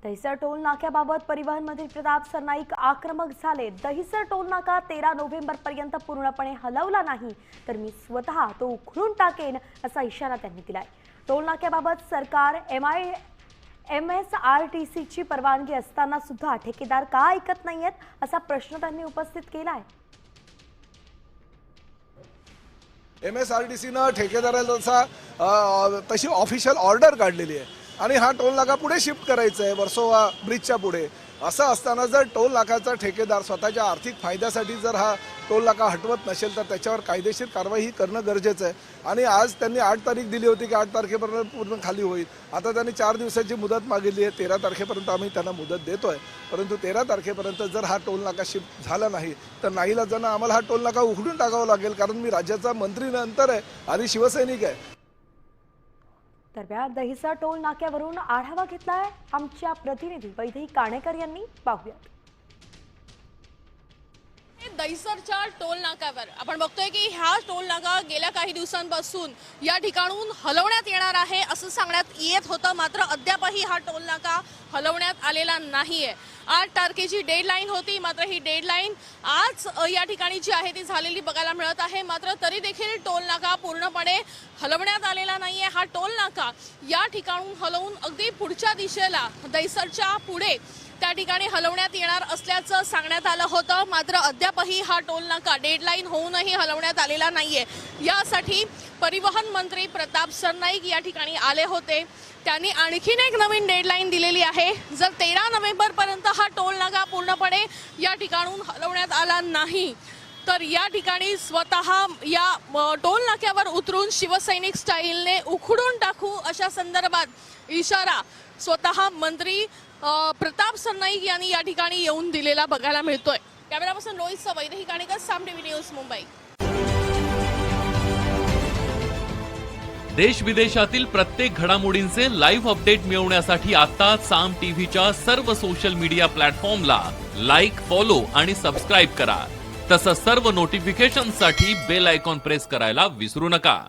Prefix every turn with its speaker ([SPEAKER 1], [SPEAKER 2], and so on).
[SPEAKER 1] Dahisar toll नाक्याबाबत परिवहन मंत्री प्रताप सरनाईक आक्रमक झाले। दहिसर टोल नाका 13 नोव्हेंबरपर्यंत पूर्णपणे हलवला नाही तर मी स्वतः तो उखडून टाकेन असा इशारा त्यांनी दिलाय। टोल नाक्याबाबत सरकार MSRTCची परवानगी असताना सुद्धा ठेकेदार का ऐकत नाहीयेत असा प्रश्न त्यांनी उपस्थित केलाय।
[SPEAKER 2] MSRTCनं ठेकेदाराला तशी ऑफिशियल ऑर्डर काढलेली आहे आणि हा टोल नाका पुढे शिफ्ट करायचा आहे वर्सोवा ब्रिजच्या पुढे। असं असताना जर टोल नाकाचा ठेकेदार स्वतःच्या आर्थिक फायद्यासाठी जर हा टोल नाका हटवत नसेल तर त्याच्यावर कायदेशीर कारवाई करणं गरजेचं आहे। आणि आज त्यांनी 8 तारीख दिली होती की 8 तारखेपर्यंत पूर्ण खाली होईल। आता त्यांनी 4 दिवसाची मुदत मागितली आहे। 13 तारखेपर्यंत आम्ही त्यांना मुदत देतोय, परंतु 13 तारखेपर्यंत जर हा टोल नाका शिफ्ट झाला नाही तर नाईलाजानं आम्हाला हा टोल नाका उघडून टाकावा लागेल, कारण मी राज्याचा मंत्री नंतर आहे आणि शिवसैनिक आहे।
[SPEAKER 1] दरम्यान दहिसर टोल नाक्यावरून आढावा घेतलाय आमच्या प्रतिनिधी वैदेही काणेकर यांनी। पाहूयात।
[SPEAKER 3] दहिसरच्या टोल नाक्यावर आपण बघतोय की हा टोल नाका गेल्या काही दिवसांपासून या ठिकाणून हलवण्यात येणार आहे असं सांगण्यात येत होतं, मात्र अद्यापही हा टोल नाका हलवण्यात आलेला नाहीये। 8 तारखेची डेडलाईन होती, मात्र ही डेडलाईन आज या ठिकाणी जी आहे ती झालेली बघायला मिळत आहे। मात्र तरी देखील टोल नाका पूर्णपणे हलवण्यात आलेला नाहीये। हा टोल नाका या ठिकाणून हलवून अगदी पुढच्या दिशेला दहिसरच्या पुढे त्या ठिकाणी हलवण्यात येणार असल्याचं सांगण्यात आलं होतं, मात्र अद्यापही हा टोल नाका डेडलाईन होऊनही हलवण्यात आलेला नाहीये। यासाठी परिवहन मंत्री प्रताप सरनाईक या ठिकाणी आले होते। त्यांनी आणखीन एक नवीन डेडलाईन दिलेली आहे। जर 13 नोव्हेंबरपर्यंत हा टोल नाका पूर्णपणे या ठिकाणून हलवण्यात आला नाही तर या ठिकाणी स्वतः या टोल नाक्यावर उतरून शिवसैनिक स्टाईलने उखडून टाकू अशा संदर्भात इशारा स्वतः मंत्री प्रताप सरनाईक यांनी या ठिकाणी येऊन दिलेला बघायला मिळतोय। कॅमेरापर्सन रोहित वैदेही काणेकर, साम टीव्ही न्यूज, मुंबई।
[SPEAKER 4] देश विदेशातील प्रत्येक घडामोडींचे लाईव्ह अपडेट मिळवण्यासाठी आता साम टीव्हीच्या सर्व सोशल मीडिया प्लॅटफॉर्मला लाईक, फॉलो आणि सबस्क्राईब करा। तसंच सर्व नोटिफिकेशनसाठी बेल आयकॉन प्रेस करायला विसरू नका।